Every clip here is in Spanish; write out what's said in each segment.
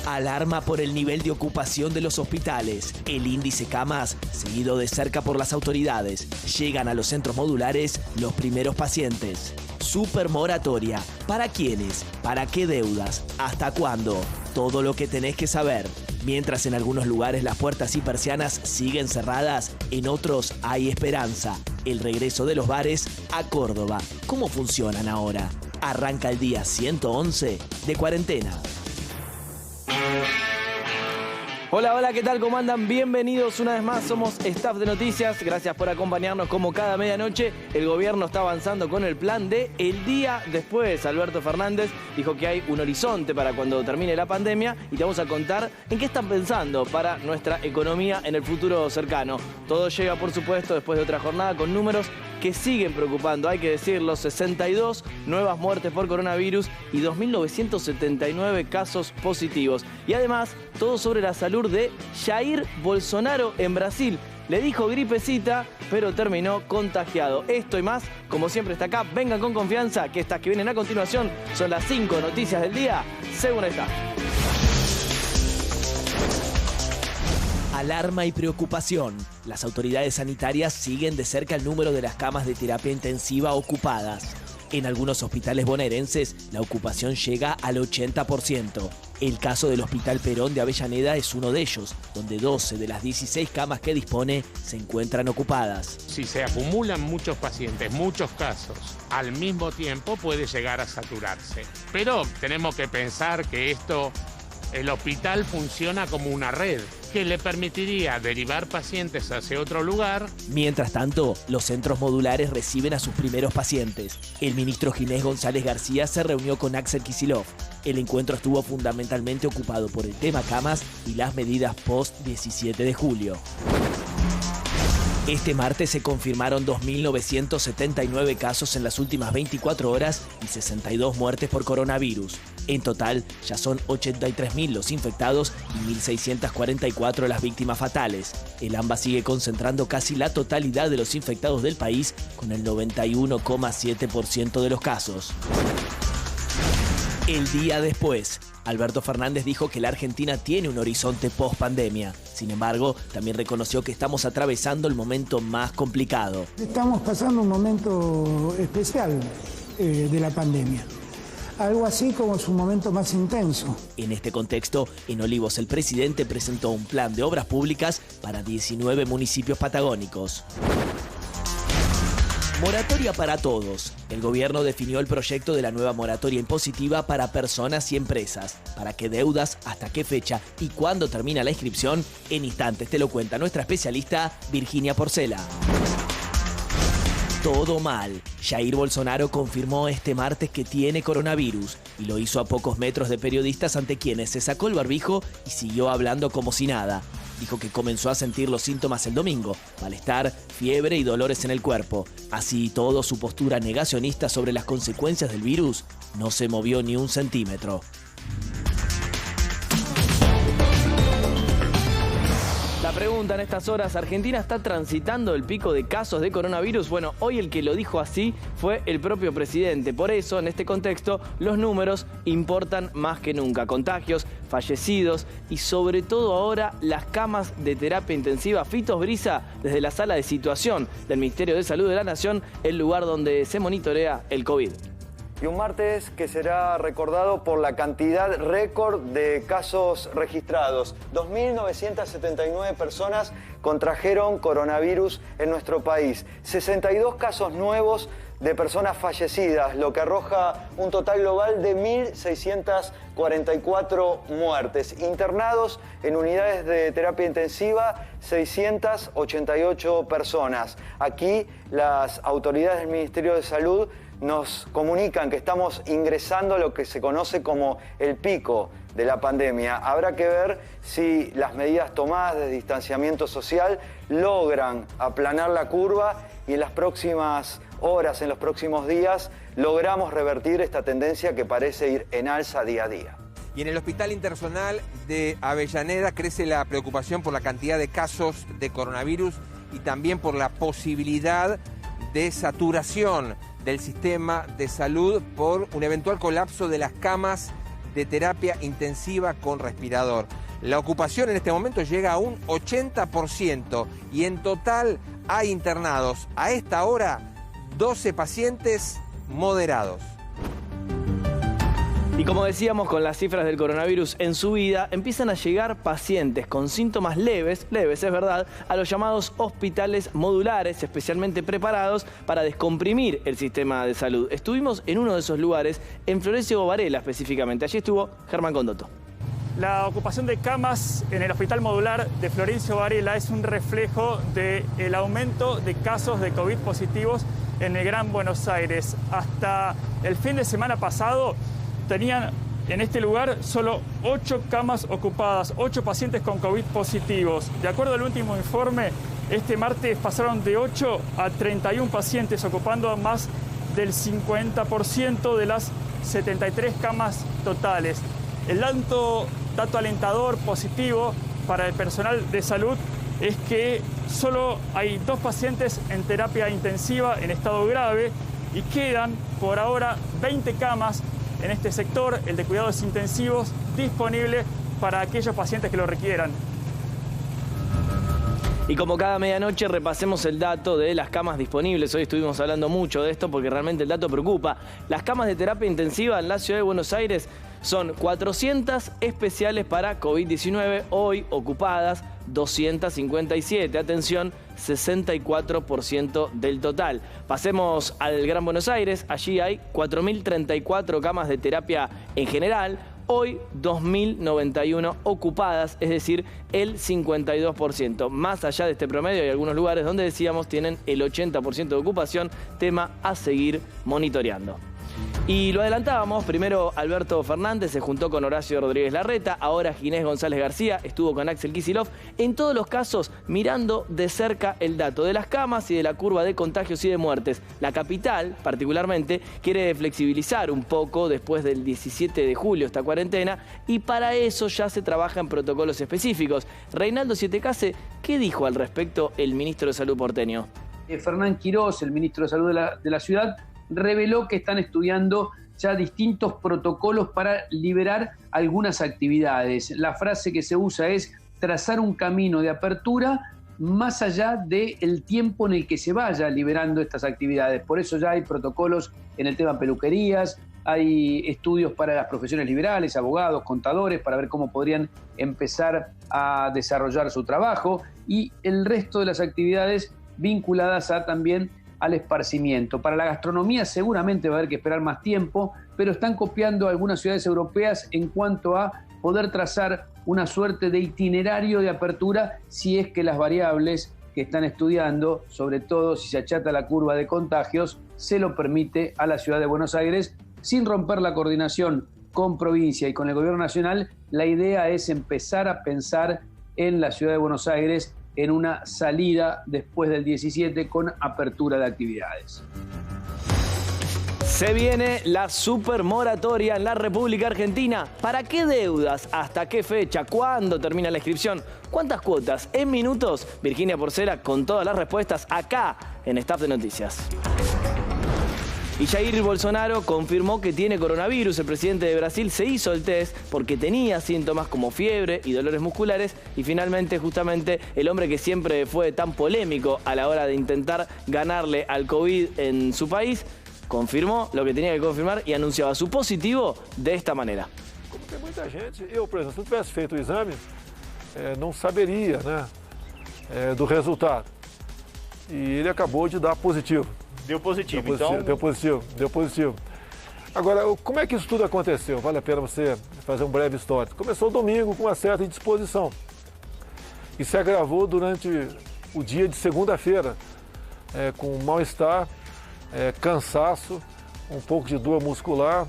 Alarma por el nivel de ocupación de los hospitales. El índice camas, seguido de cerca por las autoridades. Llegan a los centros modulares los primeros pacientes. Supermoratoria. ¿Para quiénes? ¿Para qué deudas? ¿Hasta cuándo? Todo lo que tenés que saber. Mientras en algunos lugares las puertas y persianas siguen cerradas, en otros hay esperanza. El regreso de los bares a Córdoba. ¿Cómo funcionan ahora? Arranca el día 111 de cuarentena. Hola, hola, ¿qué tal? ¿Cómo andan? Bienvenidos una vez más, somos Staff de Noticias. Gracias por acompañarnos como cada medianoche. El gobierno está avanzando con el plan de el día después. Alberto Fernández dijo que hay un horizonte para cuando termine la pandemia y te vamos a contar en qué están pensando para nuestra economía en el futuro cercano. Todo llega, por supuesto, después de otra jornada con números que siguen preocupando, hay que decirlo, 62 nuevas muertes por coronavirus y 2.979 casos positivos. Y además, todo sobre la salud de Jair Bolsonaro en Brasil. Le dijo gripecita, pero terminó contagiado. Esto y más, como siempre está acá, vengan con confianza, que estas que vienen a continuación son las 5 noticias del día, según Staff. Alarma y preocupación. Las autoridades sanitarias siguen de cerca el número de las camas de terapia intensiva ocupadas. En algunos hospitales bonaerenses, la ocupación llega al 80%. El caso del Hospital Perón de Avellaneda es uno de ellos, donde 12 de las 16 camas que dispone se encuentran ocupadas. Si se acumulan muchos pacientes, muchos casos, al mismo tiempo puede llegar a saturarse. Pero tenemos que pensar que el hospital funciona como una red que le permitiría derivar pacientes hacia otro lugar. Mientras tanto, los centros modulares reciben a sus primeros pacientes. El ministro Ginés González García se reunió con Axel Kicillof. El encuentro estuvo fundamentalmente ocupado por el tema camas y las medidas post-17 de julio. Este martes se confirmaron 2.979 casos en las últimas 24 horas y 62 muertes por coronavirus. En total, ya son 83.000 los infectados y 1.644 las víctimas fatales. El AMBA sigue concentrando casi la totalidad de los infectados del país, con el 91,7% de los casos. El día después, Alberto Fernández dijo que la Argentina tiene un horizonte post-pandemia. Sin embargo, también reconoció que estamos atravesando el momento más complicado. Estamos pasando un momento especial de la pandemia. Algo así como su momento más intenso. En este contexto, en Olivos el presidente presentó un plan de obras públicas para 19 municipios patagónicos. Moratoria para todos. El gobierno definió el proyecto de la nueva moratoria impositiva para personas y empresas. ¿Para qué deudas? ¿Hasta qué fecha? ¿Y cuándo termina la inscripción? En instantes te lo cuenta nuestra especialista Virginia Porcela. Todo mal. Jair Bolsonaro confirmó este martes que tiene coronavirus y lo hizo a pocos metros de periodistas ante quienes se sacó el barbijo y siguió hablando como si nada. Dijo que comenzó a sentir los síntomas el domingo, malestar, fiebre y dolores en el cuerpo. Así y todo, su postura negacionista sobre las consecuencias del virus no se movió ni un centímetro. La pregunta en estas horas, ¿Argentina está transitando el pico de casos de coronavirus? Bueno, hoy el que lo dijo así fue el propio presidente. Por eso, en este contexto, los números importan más que nunca. Contagios, fallecidos y sobre todo ahora las camas de terapia intensiva. Fitos Brisa, desde la sala de situación del Ministerio de Salud de la Nación, el lugar donde se monitorea el COVID. Y un martes que será recordado por la cantidad récord de casos registrados. 2.979 personas contrajeron coronavirus en nuestro país. 62 casos nuevos de personas fallecidas, lo que arroja un total global de 1.644 muertes. Internados en unidades de terapia intensiva, 688 personas. Aquí las autoridades del Ministerio de Salud nos comunican que estamos ingresando a lo que se conoce como el pico de la pandemia. Habrá que ver si las medidas tomadas de distanciamiento social logran aplanar la curva y en las próximas horas, en los próximos días, logramos revertir esta tendencia que parece ir en alza día a día. Y en el Hospital Internacional de Avellaneda crece la preocupación por la cantidad de casos de coronavirus y también por la posibilidad de saturación del sistema de salud por un eventual colapso de las camas de terapia intensiva con respirador. La ocupación en este momento llega a un 80% y en total hay internados a esta hora 12 pacientes moderados. Y como decíamos, con las cifras del coronavirus en subida, empiezan a llegar pacientes con síntomas leves es verdad, a los llamados hospitales modulares, especialmente preparados para descomprimir el sistema de salud. Estuvimos en uno de esos lugares, en Florencio Varela específicamente. Allí estuvo Germán Condotto. La ocupación de camas en el Hospital Modular de Florencio Varela es un reflejo del aumento de casos de COVID positivos en el Gran Buenos Aires. Hasta el fin de semana pasado tenían en este lugar solo 8 camas ocupadas, 8 pacientes con COVID positivos. De acuerdo al último informe, este martes pasaron de 8 a 31 pacientes, ocupando más del 50% de las 73 camas totales. El dato alentador positivo para el personal de salud es que solo hay 2 pacientes en terapia intensiva en estado grave y quedan por ahora 20 camas en este sector, el de cuidados intensivos, disponible para aquellos pacientes que lo requieran. Y como cada medianoche repasemos el dato de las camas disponibles. Hoy estuvimos hablando mucho de esto porque realmente el dato preocupa. Las camas de terapia intensiva en la ciudad de Buenos Aires son 400 especiales para COVID-19, hoy ocupadas 257. Atención, 64% del total. Pasemos al Gran Buenos Aires. Allí hay 4.034 camas de terapia en general. Hoy 2.091 ocupadas, es decir, el 52%. Más allá de este promedio hay algunos lugares donde decíamos tienen el 80% de ocupación, tema a seguir monitoreando. Y lo adelantábamos, primero Alberto Fernández se juntó con Horacio Rodríguez Larreta, ahora Ginés González García estuvo con Axel Kicillof, en todos los casos mirando de cerca el dato de las camas y de la curva de contagios y de muertes. La capital, particularmente, quiere flexibilizar un poco después del 17 de julio esta cuarentena y para eso ya se trabaja en protocolos específicos. Reinaldo Sietecase, ¿qué dijo al respecto el ministro de Salud porteño? Fernán Quirós, el ministro de Salud de la ciudad, reveló que están estudiando ya distintos protocolos para liberar algunas actividades. La frase que se usa es trazar un camino de apertura más allá del tiempo en el que se vaya liberando estas actividades. Por eso ya hay protocolos en el tema peluquerías, hay estudios para las profesiones liberales, abogados, contadores, para ver cómo podrían empezar a desarrollar su trabajo y el resto de las actividades vinculadas también al esparcimiento. Para la gastronomía seguramente va a haber que esperar más tiempo, pero están copiando algunas ciudades europeas en cuanto a poder trazar una suerte de itinerario de apertura si es que las variables que están estudiando, sobre todo si se achata la curva de contagios, se lo permite a la ciudad de Buenos Aires, sin romper la coordinación con provincia y con el gobierno nacional. La idea es empezar a pensar en la ciudad de Buenos Aires en una salida después del 17 con apertura de actividades. Se viene la supermoratoria en la República Argentina. ¿Para qué deudas? ¿Hasta qué fecha? ¿Cuándo termina la inscripción? ¿Cuántas cuotas? En minutos, Virginia Porcela con todas las respuestas acá en Staff de Noticias. Y Jair Bolsonaro confirmó que tiene coronavirus. El presidente de Brasil se hizo el test porque tenía síntomas como fiebre y dolores musculares. Y finalmente, justamente, el hombre que siempre fue tan polémico a la hora de intentar ganarle al COVID en su país, confirmó lo que tenía que confirmar y anunciaba su positivo de esta manera. Como tem muita gente, eu, por exemplo, se não tivesse feito o exame, não saberia, do resultado. E ele acabou de dar positivo. Deu positivo, então... Deu positivo. Agora, como é que isso tudo aconteceu? Vale a pena você fazer um breve histórico. Começou domingo com uma certa indisposição. E se agravou durante o dia de segunda-feira, com mal-estar, cansaço, um pouco de dor muscular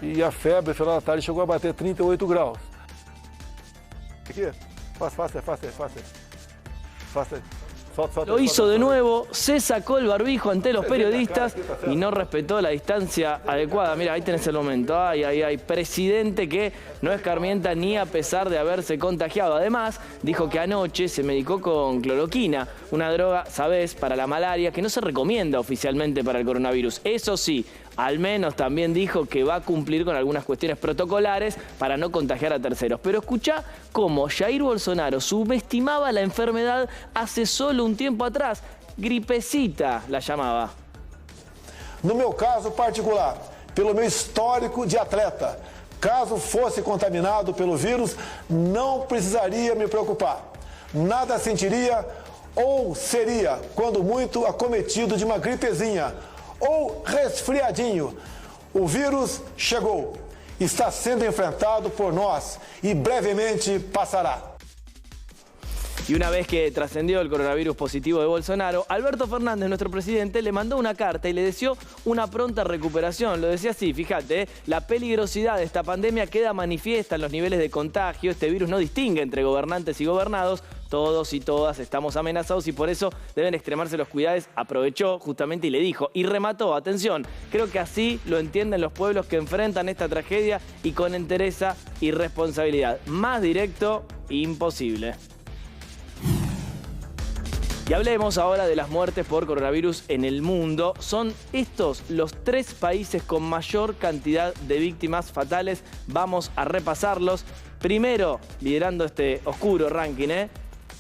e a febre, no final da tarde, chegou a bater 38 graus. Aqui, faça. Lo hizo de nuevo, se sacó el barbijo ante los periodistas y no respetó la distancia adecuada. Mira, ahí tenés el momento. Ay, presidente que no escarmienta ni a pesar de haberse contagiado. Además, dijo que anoche se medicó con cloroquina, una droga, sabés, para la malaria que no se recomienda oficialmente para el coronavirus. Eso sí, al menos también dijo que va a cumplir con algunas cuestiones protocolares para no contagiar a terceros. Pero escuchá cómo Jair Bolsonaro subestimaba la enfermedad hace solo un tiempo atrás. Gripecita la llamaba. No meu caso particular, pelo meu histórico de atleta, caso fosse contaminado pelo vírus, não precisaria me preocupar. Nada sentiria ou seria, quando muito, acometido de uma gripezinha ou resfriadinho. O vírus chegou, está sendo enfrentado por nós e brevemente passará. Y una vez que trascendió el coronavirus positivo de Bolsonaro, Alberto Fernández, nuestro presidente, le mandó una carta y le deseó una pronta recuperación. Lo decía así, fíjate, la peligrosidad de esta pandemia queda manifiesta en los niveles de contagio. Este virus no distingue entre gobernantes y gobernados. Todos y todas estamos amenazados y por eso deben extremarse los cuidados. Aprovechó justamente y le dijo, y remató, atención, creo que así lo entienden los pueblos que enfrentan esta tragedia y con entereza y responsabilidad. Más directo, imposible. Y hablemos ahora de las muertes por coronavirus en el mundo. Son estos los 3 países con mayor cantidad de víctimas fatales. Vamos a repasarlos. Primero, liderando este oscuro ranking,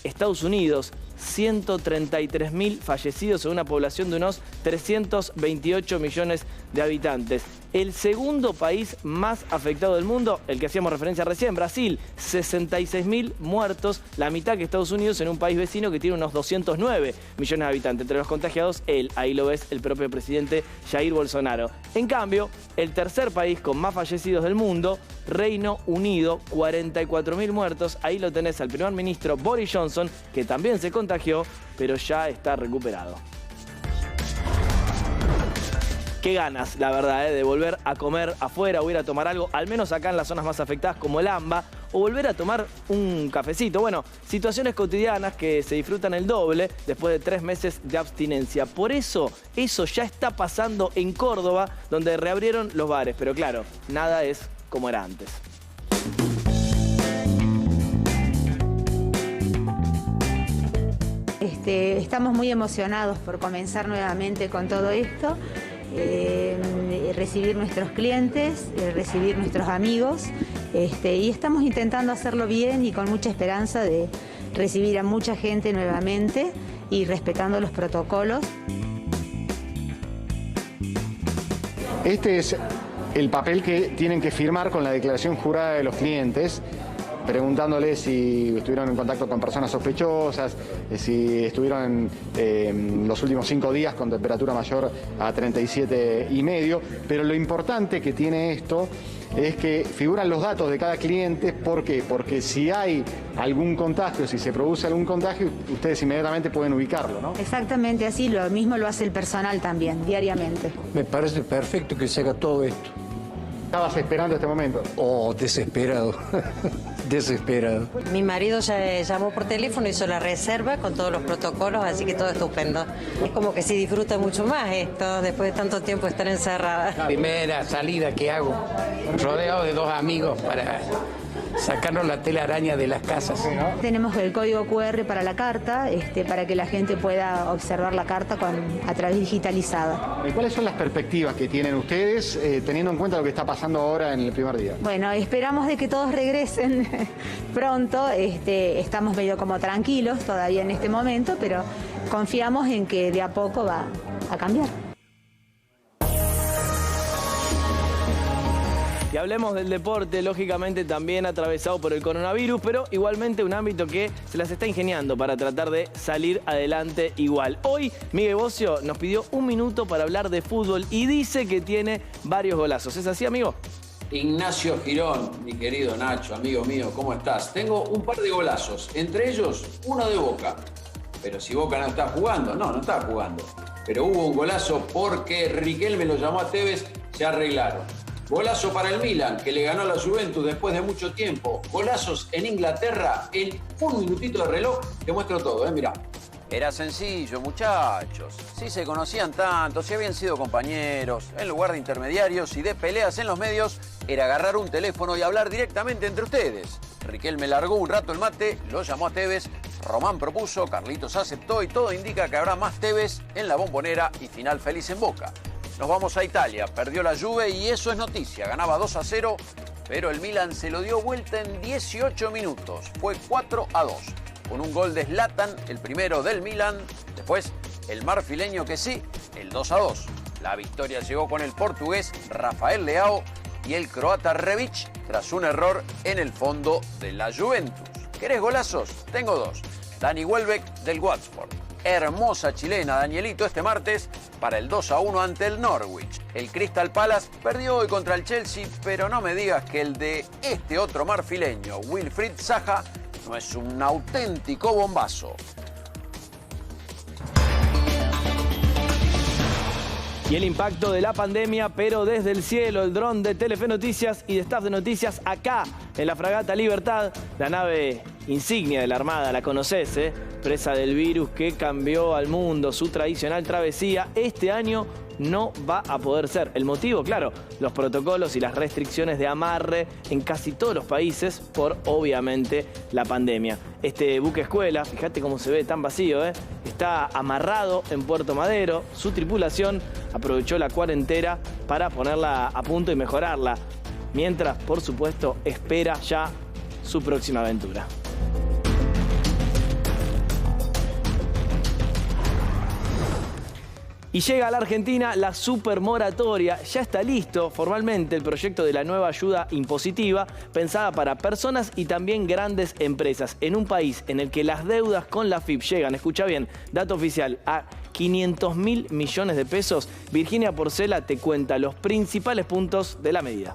Estados Unidos, 133.000 fallecidos en una población de unos 328 millones de habitantes. El segundo país más afectado del mundo, el que hacíamos referencia recién, Brasil, 66.000 muertos, la mitad que Estados Unidos, en un país vecino que tiene unos 209 millones de habitantes. Entre los contagiados, ahí lo ves, el propio presidente Jair Bolsonaro. En cambio, el tercer país con más fallecidos del mundo, Reino Unido, 44.000 muertos. Ahí lo tenés al primer ministro Boris Johnson, que también se contagió, pero ya está recuperado. Qué ganas, la verdad, de volver a comer afuera o ir a tomar algo, al menos acá en las zonas más afectadas como el AMBA, o volver a tomar un cafecito. Bueno, situaciones cotidianas que se disfrutan el doble después de 3 meses de abstinencia. Por eso ya está pasando en Córdoba, donde reabrieron los bares. Pero claro, nada es como era antes. Estamos muy emocionados por comenzar nuevamente con todo esto. Recibir nuestros clientes, recibir nuestros amigos, y estamos intentando hacerlo bien y con mucha esperanza de recibir a mucha gente nuevamente y respetando los protocolos. Este es el papel que tienen que firmar con la declaración jurada de los clientes, preguntándoles si estuvieron en contacto con personas sospechosas, si estuvieron en los últimos 5 días con temperatura mayor a 37,5. Pero lo importante que tiene esto es que figuran los datos de cada cliente. ¿Por qué? Porque si hay algún contagio, si se produce algún contagio, ustedes inmediatamente pueden ubicarlo, ¿no? Exactamente así, lo mismo lo hace el personal también, diariamente. Me parece perfecto que se haga todo esto. ¿Estabas esperando este momento? Oh, desesperado. Desesperado. Mi marido ya llamó por teléfono, hizo la reserva con todos los protocolos, así que todo estupendo. Es como que se disfruta mucho más esto, después de tanto tiempo estar encerrada. Primera salida que hago, rodeado de 2 amigos para sacarnos la telaraña de las casas. Tenemos el código QR para la carta, para que la gente pueda observar la carta a través digitalizada. ¿Cuáles son las perspectivas que tienen ustedes, teniendo en cuenta lo que está pasando ahora en el primer día? Bueno, esperamos de que todos regresen pronto. Estamos medio como tranquilos todavía en este momento, pero confiamos en que de a poco va a cambiar. Y hablemos del deporte, lógicamente también atravesado por el coronavirus, pero igualmente un ámbito que se las está ingeniando para tratar de salir adelante igual. Hoy Miguel Bocio nos pidió 1 minuto para hablar de fútbol y dice que tiene varios golazos. ¿Es así, amigo? Ignacio Girón, mi querido Nacho, amigo mío, ¿cómo estás? Tengo un par de golazos, entre ellos uno de Boca. Pero si Boca no está jugando, no está jugando. Pero hubo un golazo porque Riquelme lo llamó a Tevez, se arreglaron. Golazo para el Milan, que le ganó a la Juventus después de mucho tiempo. Golazos en Inglaterra, en 1 minutito de reloj. Te muestro todo, mirá. Era sencillo, muchachos. Si se conocían tanto, si habían sido compañeros, en lugar de intermediarios y de peleas en los medios, era agarrar un teléfono y hablar directamente entre ustedes. Riquelme largó un rato el mate, lo llamó a Tevez, Román propuso, Carlitos aceptó y todo indica que habrá más Tevez en la Bombonera y final feliz en Boca. Nos vamos a Italia. Perdió la Juve y eso es noticia. Ganaba 2-0, pero el Milan se lo dio vuelta en 18 minutos. Fue 4-2. Con un gol de Zlatan, el primero del Milan. Después, el marfileño que sí, el 2-2. La victoria llegó con el portugués Rafael Leao y el croata Rebic tras un error en el fondo de la Juventus. ¿Querés golazos? Tengo dos. Dani Welbeck del Watford. Hermosa chilena, Danielito, este martes para el 2-1 ante el Norwich. El Crystal Palace perdió hoy contra el Chelsea, pero no me digas que el de este otro marfileño, Wilfried Zaha, no es un auténtico bombazo. Y el impacto de la pandemia, pero desde el cielo, el dron de Telefe Noticias y de Staff de Noticias acá, en la fragata Libertad, la nave insignia de la Armada, la conocés, presa del virus que cambió al mundo, su tradicional travesía, este año no va a poder ser. El motivo, claro, los protocolos y las restricciones de amarre en casi todos los países por, obviamente, la pandemia. Este buque escuela, fíjate cómo se ve tan vacío, está amarrado en Puerto Madero. Su tripulación aprovechó la cuarentena para ponerla a punto y mejorarla, mientras, por supuesto, espera ya su próxima aventura. Y llega a la Argentina la supermoratoria. Ya está listo formalmente el proyecto de la nueva ayuda impositiva pensada para personas y también grandes empresas. En un país en el que las deudas con la AFIP llegan, escucha bien, dato oficial, a 500.000 millones de pesos, Virginia Porcela te cuenta los principales puntos de la medida.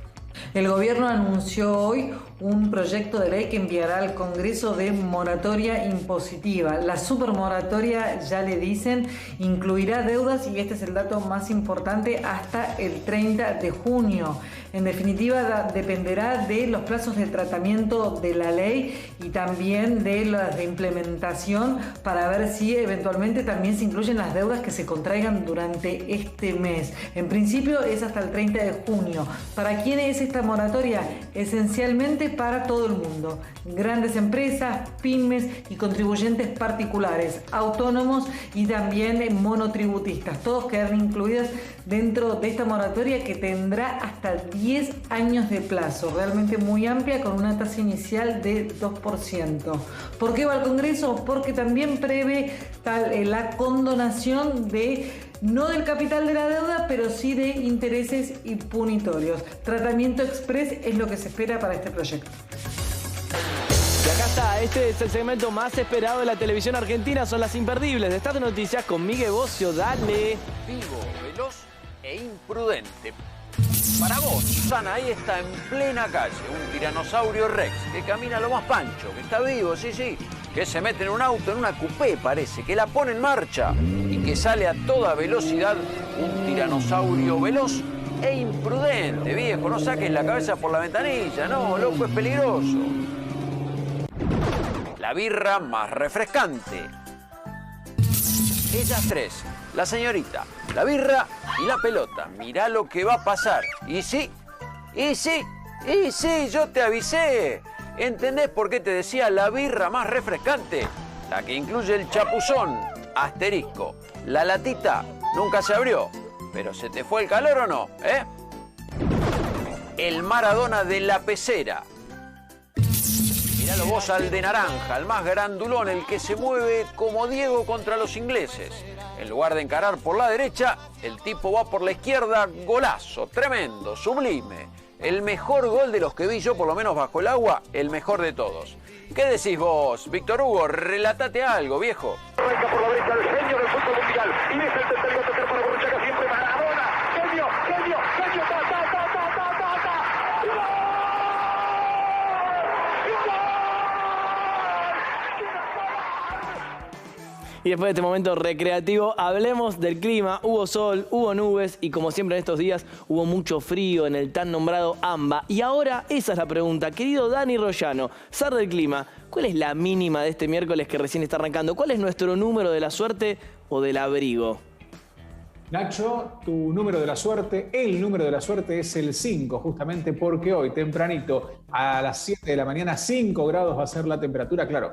El gobierno anunció hoy un proyecto de ley que enviará al Congreso de moratoria impositiva. La supermoratoria, ya le dicen, incluirá deudas, y este es el dato más importante, hasta el 30 de junio. En definitiva, dependerá de los plazos de tratamiento de la ley y también de las de implementación para ver si eventualmente también se incluyen las deudas que se contraigan durante este mes. En principio es hasta el 30 de junio. ¿Para quién es esta moratoria? Esencialmente para todo el mundo. Grandes empresas, pymes y contribuyentes particulares, autónomos y también monotributistas. Todos quedan incluidos dentro de esta moratoria que tendrá hasta 10 años de plazo, realmente muy amplia, con una tasa inicial de 2%. ¿Por qué va al Congreso? Porque también prevé la condonación no del capital de la deuda, pero sí de intereses impunitorios. Tratamiento express es lo que se espera para este proyecto. Y acá está, este es el segmento más esperado de la televisión argentina, son las imperdibles de Staff de Noticias con Miguel Bocio. Dale. Vivo, veloz e imprudente. Para vos, Susana, ahí está en plena calle un tiranosaurio Rex que camina lo más pancho, que está vivo, sí, que se mete en un auto, en una coupé parece, que la pone en marcha y que sale a toda velocidad un tiranosaurio veloz e imprudente, viejo. No saques la cabeza por la ventanilla, no, loco, es peligroso. La birra más refrescante. Ellas tres, la señorita, la birra y la pelota. Mirá lo que va a pasar. Y sí, yo te avisé. ¿Entendés por qué te decía la birra más refrescante? La que incluye el chapuzón, asterisco. La latita nunca se abrió. ¿Pero se te fue el calor o no? El Maradona de la pecera. Miralo vos al de naranja, el más grandulón, el que se mueve como Diego contra los ingleses. En lugar de encarar por la derecha, el tipo va por la izquierda, golazo, tremendo, sublime. El mejor gol de los que vi yo, por lo menos bajo el agua, el mejor de todos. ¿Qué decís vos, Víctor Hugo? Relatate algo, viejo. Arranca por la derecha el genio del fútbol mundial. Y deja el tercer para Borruchaga, siempre Maradona. Genio, Y después de este momento recreativo, hablemos del clima. Hubo sol, hubo nubes y como siempre en estos días hubo mucho frío en el tan nombrado AMBA. Y ahora esa es la pregunta. Querido Dani Royano, zar del clima, ¿cuál es la mínima de este miércoles que recién está arrancando? ¿Cuál es nuestro número de la suerte o del abrigo? Nacho, tu número de la suerte, el número de la suerte es el 5, justamente porque hoy tempranito a las 7 de la mañana 5 grados va a ser la temperatura, claro,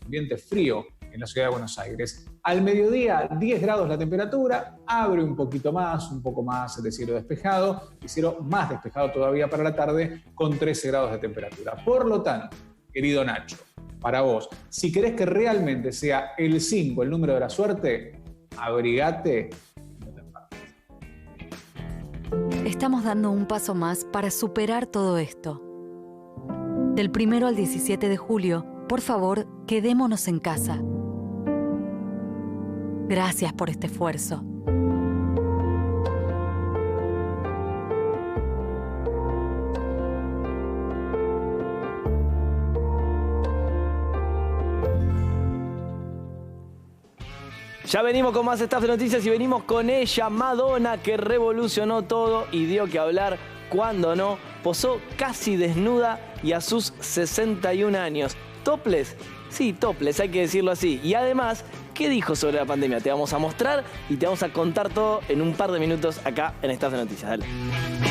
ambiente frío en la ciudad de Buenos Aires. Al mediodía, 10 grados la temperatura, abre un poquito más, un poco más de cielo despejado, y cielo más despejado todavía para la tarde, con 13 grados de temperatura. Por lo tanto, querido Nacho, para vos, si querés que realmente sea el 5 el número de la suerte, abrigate. Estamos dando un paso más para superar todo esto. Del 1 al 17 de julio, por favor, quedémonos en casa. Gracias por este esfuerzo. Ya venimos con más Staff de Noticias y venimos con ella, Madonna, que revolucionó todo y dio que hablar cuando no. Posó casi desnuda y a sus 61 años. ¿Topless? Sí, topless, hay que decirlo así. Y además, ¿qué dijo sobre la pandemia? Te vamos a mostrar y te vamos a contar todo en un par de minutos acá en Staff de Noticias. Dale.